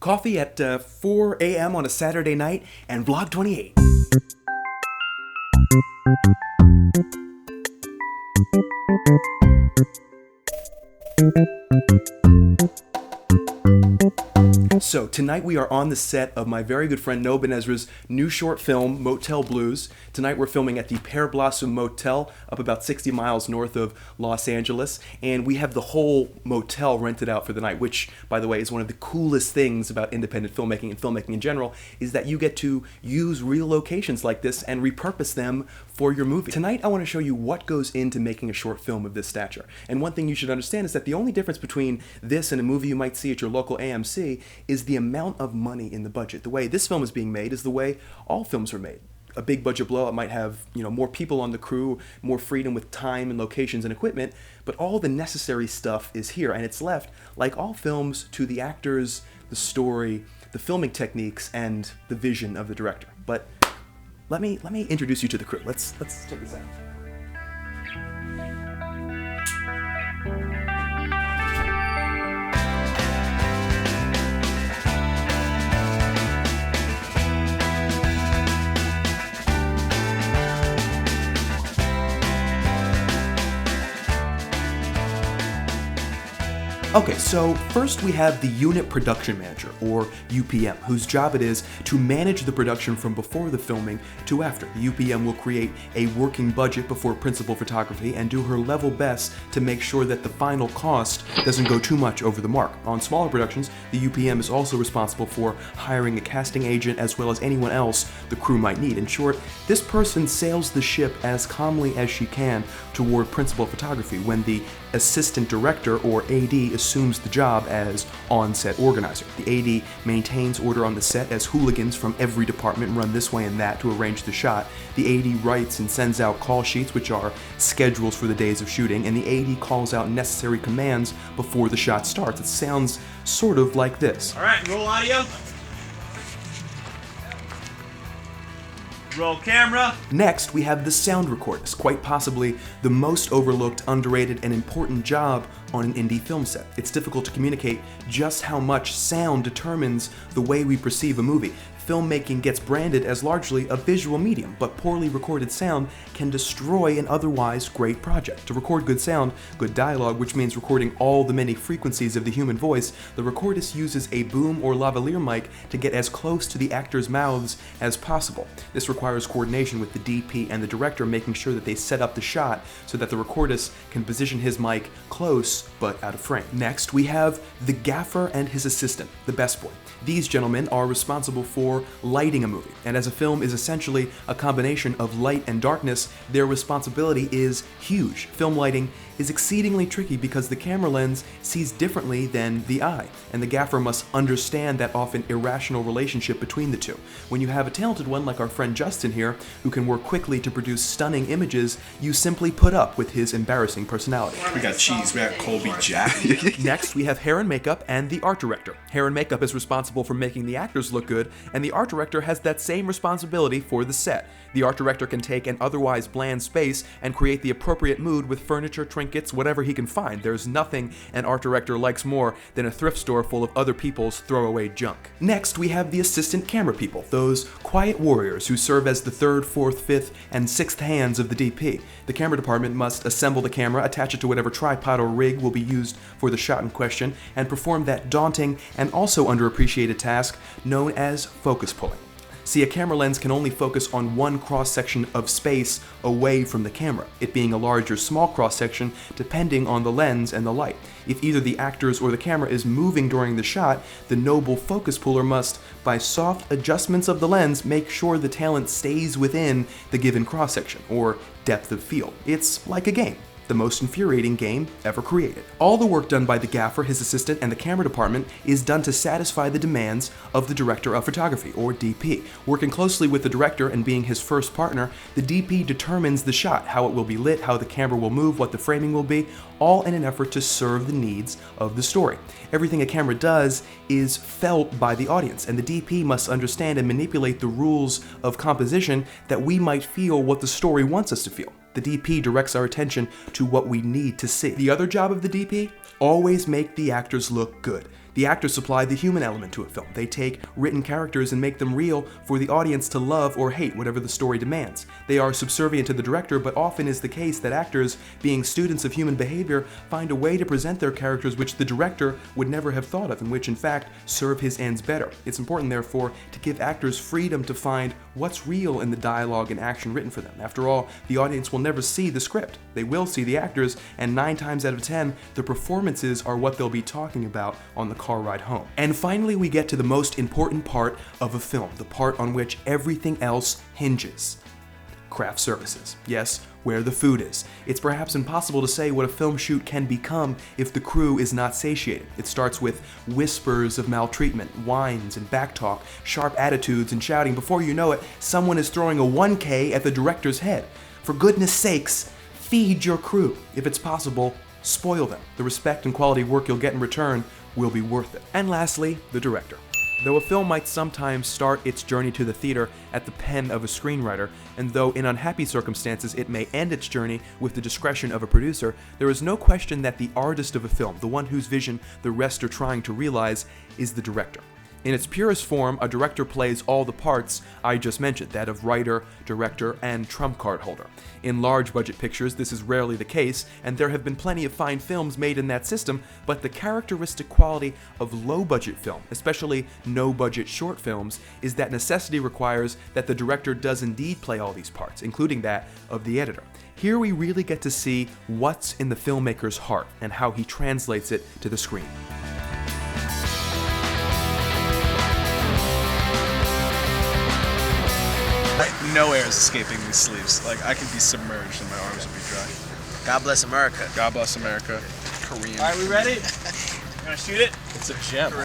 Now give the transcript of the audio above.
Coffee at 4 a.m. on a Saturday night, and Vlog 28. So tonight we are on the set of my very good friend Noah Ben-Ezra's new short film, Motel Blues. Tonight we're filming at the Pear Blossom Motel up about 60 miles north of Los Angeles, and we have the whole motel rented out for the night, which, by the way, is one of the coolest things about independent filmmaking and filmmaking in general, is that you get to use real locations like this and repurpose them for your movie. Tonight I want to show you what goes into making a short film of this stature. And one thing you should understand is that the only difference between this and a movie you might see at your local AMC is the amount of money in the budget. The way this film is being made is the way all films are made. A big budget blowout might have, more people on the crew, more freedom with time and locations and equipment, but all the necessary stuff is here, and it's left, like all films, to the actors, the story, the filming techniques, and the vision of the director. But let me introduce you to the crew. Let's check this out. Okay, so first we have the Unit Production Manager, or UPM, whose job it is to manage the production from before the filming to after. The UPM will create a working budget before principal photography and do her level best to make sure that the final cost doesn't go too much over the mark. On smaller productions, the UPM is also responsible for hiring a casting agent as well as anyone else the crew might need. In short, this person sails the ship as calmly as she can toward principal photography when the assistant director, or AD, assumes the job as on-set organizer. The AD maintains order on the set as hooligans from every department run this way and that to arrange the shot. The AD writes and sends out call sheets, which are schedules for the days of shooting, and the AD calls out necessary commands before the shot starts. It sounds sort of like this. All right, roll audio. Roll camera. Next, we have the sound recordist, quite possibly the most overlooked, underrated, and important job on an indie film set. It's difficult to communicate just how much sound determines the way we perceive a movie. Filmmaking gets branded as largely a visual medium, but poorly recorded sound can destroy an otherwise great project. To record good sound, good dialogue, which means recording all the many frequencies of the human voice, the recordist uses a boom or lavalier mic to get as close to the actors' mouths as possible. This requires coordination with the DP and the director, making sure that they set up the shot so that the recordist can position his mic close but out of frame. Next, we have the gaffer and his assistant, the best boy. These gentlemen are responsible for lighting a movie, and as a film is essentially a combination of light and darkness, their responsibility is huge. Film lighting is exceedingly tricky because the camera lens sees differently than the eye, and the gaffer must understand that often irrational relationship between the two. When you have a talented one like our friend Justin here, who can work quickly to produce stunning images, you simply put up with his embarrassing personality. We got cheese, we got Colby Jack. Next, we have hair and makeup and the art director. Hair and makeup is responsible for making the actors look good, and the art director has that same responsibility for the set. The art director can take an otherwise bland space and create the appropriate mood with furniture, trinkets, whatever he can find. There's nothing an art director likes more than a thrift store full of other people's throwaway junk. Next, we have the assistant camera people, those quiet warriors who serve as the third, fourth, fifth, and sixth hands of the DP. The camera department must assemble the camera, attach it to whatever tripod or rig will be used for the shot in question, and perform that daunting and also underappreciated task known as focus pulling. See, a camera lens can only focus on one cross-section of space away from the camera, it being a large or small cross-section depending on the lens and the light. If either the actors or the camera is moving during the shot, the noble focus puller must, by soft adjustments of the lens, make sure the talent stays within the given cross-section, or depth of field. It's like a game. The most infuriating game ever created. All the work done by the gaffer, his assistant, and the camera department is done to satisfy the demands of the director of photography, or DP. Working closely with the director and being his first partner, the DP determines the shot, how it will be lit, how the camera will move, what the framing will be, all in an effort to serve the needs of the story. Everything a camera does is felt by the audience, and the DP must understand and manipulate the rules of composition that we might feel what the story wants us to feel. The DP directs our attention to what we need to see. The other job of the DP? Always make the actors look good. The actors supply the human element to a film. They take written characters and make them real for the audience to love or hate, whatever the story demands. They are subservient to the director, but often is the case that actors, being students of human behavior, find a way to present their characters which the director would never have thought of and which in fact serve his ends better. It's important therefore to give actors freedom to find what's real in the dialogue and action written for them. After all, the audience will never see the script. They will see the actors, and 9 times out of 10, the performances are what they'll be talking about on the car ride home. And finally, we get to the most important part of a film, the part on which everything else hinges. Craft services. Yes, where the food is. It's perhaps impossible to say what a film shoot can become if the crew is not satiated. It starts with whispers of maltreatment, whines and backtalk, sharp attitudes and shouting. Before you know it, someone is throwing a 1K at the director's head. For goodness sakes, feed your crew. If it's possible, spoil them. The respect and quality work you'll get in return will be worth it. And lastly, the director. Though a film might sometimes start its journey to the theater at the pen of a screenwriter, and though in unhappy circumstances it may end its journey with the discretion of a producer, there is no question that the artist of a film, the one whose vision the rest are trying to realize, is the director. In its purest form, a director plays all the parts I just mentioned, that of writer, director, and trump card holder. In large budget pictures, this is rarely the case, and there have been plenty of fine films made in that system, but the characteristic quality of low budget film, especially no budget short films, is that necessity requires that the director does indeed play all these parts, including that of the editor. Here we really get to see what's in the filmmaker's heart and how he translates it to the screen. No air is escaping these sleeves. Like, I could be submerged and my arms would be dry. God bless America. God bless America. Korean. All right, we ready? You gonna shoot it? It's a gem.